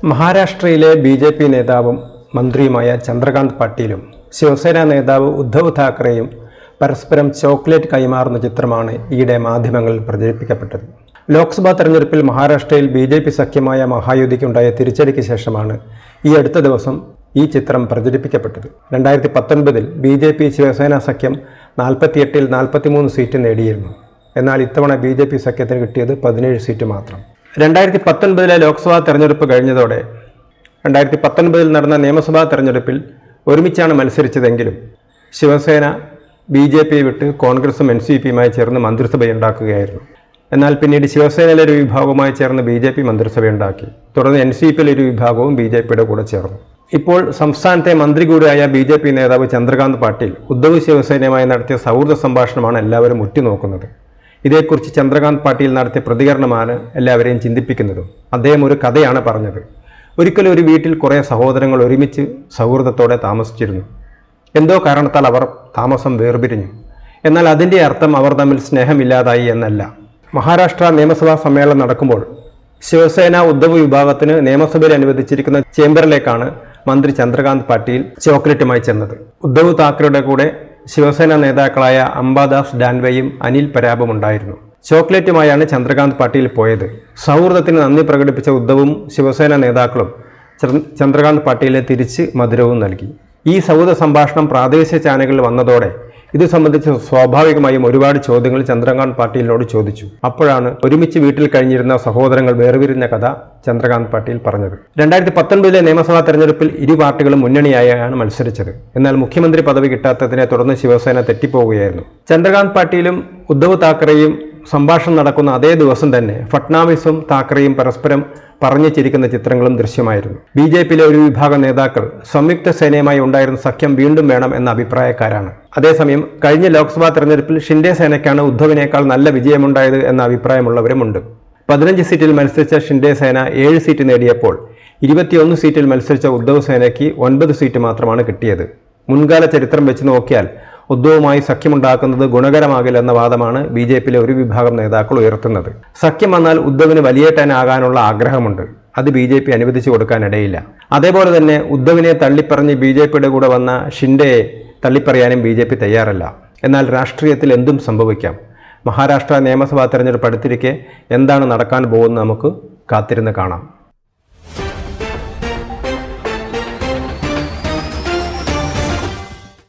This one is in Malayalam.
മഹാരാഷ്ട്രയിലെ ബി.ജെ.പി. നേതാവും മന്ത്രിയുമായ ചന്ദ്രകാന്ത് പാട്ടീലും ശിവസേന നേതാവ് ഉദ്ധവ് താക്കറെയും പരസ്പരം ചോക്ലേറ്റ് കൈമാറുന്ന ചിത്രമാണ് ഈയിടെ മാധ്യമങ്ങളിൽ പ്രചരിപ്പിക്കപ്പെട്ടത്. ലോക്സഭാ തെരഞ്ഞെടുപ്പിൽ മഹാരാഷ്ട്രയിൽ ബി.ജെ.പി. സഖ്യമായ മഹായുതിക്കുണ്ടായ തിരിച്ചടിക്ക് ശേഷമാണ് ഈ അടുത്ത ദിവസം ഈ ചിത്രം പ്രചരിപ്പിക്കപ്പെട്ടത്. 2019 ബി.ജെ.പി. ശിവസേന സഖ്യം 48-ൽ 43 സീറ്റ് നേടിയിരുന്നു. എന്നാൽ ഇത്തവണ ബി.ജെ.പി. സഖ്യത്തിന് കിട്ടിയത് 17 സീറ്റ് മാത്രം. 2019 ലോക്സഭാ തെരഞ്ഞെടുപ്പ് കഴിഞ്ഞതോടെ 2019 നടന്ന നിയമസഭാ തെരഞ്ഞെടുപ്പിൽ ഒരുമിച്ചാണ് മത്സരിച്ചതെങ്കിലും ശിവസേന ബി.ജെ.പി. വിട്ട് കോൺഗ്രസും എൻ.സി.പിയുമായി ചേർന്ന് മന്ത്രിസഭയുണ്ടാക്കുകയായിരുന്നു. എന്നാൽ പിന്നീട് ശിവസേനയിലെ ഒരു വിഭാഗവുമായി ചേർന്ന് ബി.ജെ.പി. മന്ത്രിസഭയുണ്ടാക്കി. തുടർന്ന് എൻ.സി.പിയിലെ ഒരു വിഭാഗവും ബി.ജെ.പിയുടെ കൂടെ ചേർന്നു. ഇപ്പോൾ സംസ്ഥാനത്തെ മന്ത്രി കൂടിയായ ബി.ജെ.പി. നേതാവ് ചന്ദ്രകാന്ത് പാട്ടീൽ ഉദ്ധവ് ശിവസേനയുമായി നടത്തിയ സൗഹൃദ സംഭാഷണമാണ് എല്ലാവരും ഉറ്റുനോക്കുന്നത്. ഇതേക്കുറിച്ച് ചന്ദ്രകാന്ത് പാട്ടീൽ നടത്തിയ പ്രതികരണമാണ് എല്ലാവരെയും ചിന്തിപ്പിക്കുന്നതും. അദ്ദേഹം ഒരു കഥയാണ് പറഞ്ഞത്. ഒരിക്കലും ഒരു വീട്ടിൽ കുറേ സഹോദരങ്ങൾ ഒരുമിച്ച് സൗഹൃദത്തോടെ താമസിച്ചിരുന്നു. എന്തോ കാരണത്താൽ അവർ താമസം വേർപിരിഞ്ഞു. എന്നാൽ അതിൻ്റെ അർത്ഥം അവർ തമ്മിൽ സ്നേഹമില്ലാതായി എന്നല്ല. മഹാരാഷ്ട്ര നിയമസഭാ സമ്മേളനം നടക്കുമ്പോൾ ശിവസേന ഉദ്ധവ് വിഭാഗത്തിന് നിയമസഭയിൽ അനുവദിച്ചിരിക്കുന്ന ചേംബറിലേക്കാണ് മന്ത്രി ചന്ദ്രകാന്ത് പാട്ടീൽ ചോക്ലേറ്റുമായി ചെന്നത്. ഉദ്ധവ് താക്കറയുടെ കൂടെ ശിവസേന നേതാക്കളായ അംബാദാസ് ഡാൻവെയും അനിൽ പരാബും ഉണ്ടായിരുന്നു. ചോക്ലേറ്റുമായാണ് ചന്ദ്രകാന്ത് പാട്ടീൽ പോയത്. സൗഹൃദത്തിന് നന്ദി പ്രകടിപ്പിച്ച ഉദ്ധവും ശിവസേന നേതാക്കളും ചന്ദ്രകാന്ത് പാട്ടീലിനെ തിരിച്ച് മധുരവും നൽകി. ഈ സൗഹൃദ സംഭാഷണം പ്രാദേശിക ചാനലുകളിൽ വന്നതോടെ ഇത് സംബന്ധിച്ച് സ്വാഭാവികമായും ഒരുപാട് ചോദ്യങ്ങൾ ചന്ദ്രകാന്ത് പാട്ടീലിനോട് ചോദിച്ചു. അപ്പോഴാണ് ഒരുമിച്ച് വീട്ടിൽ കഴിഞ്ഞിരുന്ന സഹോദരങ്ങൾ വേർപിരിഞ്ഞ കഥ ചന്ദ്രകാന്ത് പാട്ടീൽ പറഞ്ഞത്. 2019 നിയമസഭാ തെരഞ്ഞെടുപ്പിൽ ഇരു പാർട്ടികളും മുന്നണിയായാണ് മത്സരിച്ചത്. എന്നാൽ മുഖ്യമന്ത്രി പദവി കിട്ടാത്തതിനെ തുടർന്ന് ശിവസേന തെറ്റിപ്പോവുകയായിരുന്നു. ചന്ദ്രകാന്ത് പാട്ടീലും ഉദ്ധവ് താക്കറെയും സംഭാഷണം നടക്കുന്ന അതേ ദിവസം തന്നെ ഫട്നാവിസും താക്കറെയും പരസ്പരം പറഞ്ഞു ചിരിക്കുന്ന ചിത്രങ്ങളും ദൃശ്യമായിരുന്നു. ബി.ജെ.പിയിലെ ഒരു വിഭാഗം നേതാക്കൾ സംയുക്ത സേനയുമായി ഉണ്ടായിരുന്ന സഖ്യം വീണ്ടും വേണം എന്ന അഭിപ്രായക്കാരാണ്. അതേസമയം കഴിഞ്ഞ ലോക്സഭാ തെരഞ്ഞെടുപ്പിൽ ഷിൻഡെ സേനയ്ക്കാണ് ഉദ്ധവിനേക്കാൾ നല്ല വിജയമുണ്ടായത് എന്ന അഭിപ്രായമുള്ളവരുമുണ്ട്. 15 സീറ്റിൽ മത്സരിച്ച ഷിൻഡെ സേന 7 സീറ്റ് നേടിയപ്പോൾ 21 സീറ്റിൽ മത്സരിച്ച ഉദ്ധവ് സേനയ്ക്ക് 9 സീറ്റ് മാത്രമാണ് കിട്ടിയത്. മുൻകാല ചരിത്രം വെച്ച് നോക്കിയാൽ ഉദ്ധവുമായി സഖ്യമുണ്ടാക്കുന്നത് ഗുണകരമാകില്ലെന്ന വാദമാണ് ബി.ജെ.പിയിലെ ഒരു വിഭാഗം നേതാക്കൾ ഉയർത്തുന്നത്. സഖ്യം വന്നാൽ ഉദ്ധവിന് വലിയേട്ടനാകാനുള്ള ആഗ്രഹമുണ്ട്. അത് ബി.ജെ.പി. അനുവദിച്ചു കൊടുക്കാനിടയില്ല. അതേപോലെ തന്നെ ഉദ്ധവിനെ തള്ളിപ്പറഞ്ഞ് ബി.ജെ.പിയുടെ കൂടെ വന്ന ഷിൻഡെയെ തള്ളിപ്പറയാനും ബി.ജെ.പി. തയ്യാറല്ല. എന്നാൽ രാഷ്ട്രീയത്തിൽ എന്തും സംഭവിക്കാം. മഹാരാഷ്ട്ര നിയമസഭാ തെരഞ്ഞെടുപ്പ് അടുത്തിരിക്കെ എന്താണ് നടക്കാൻ പോകുന്നത് നമുക്ക് കാത്തിരുന്ന് കാണാം.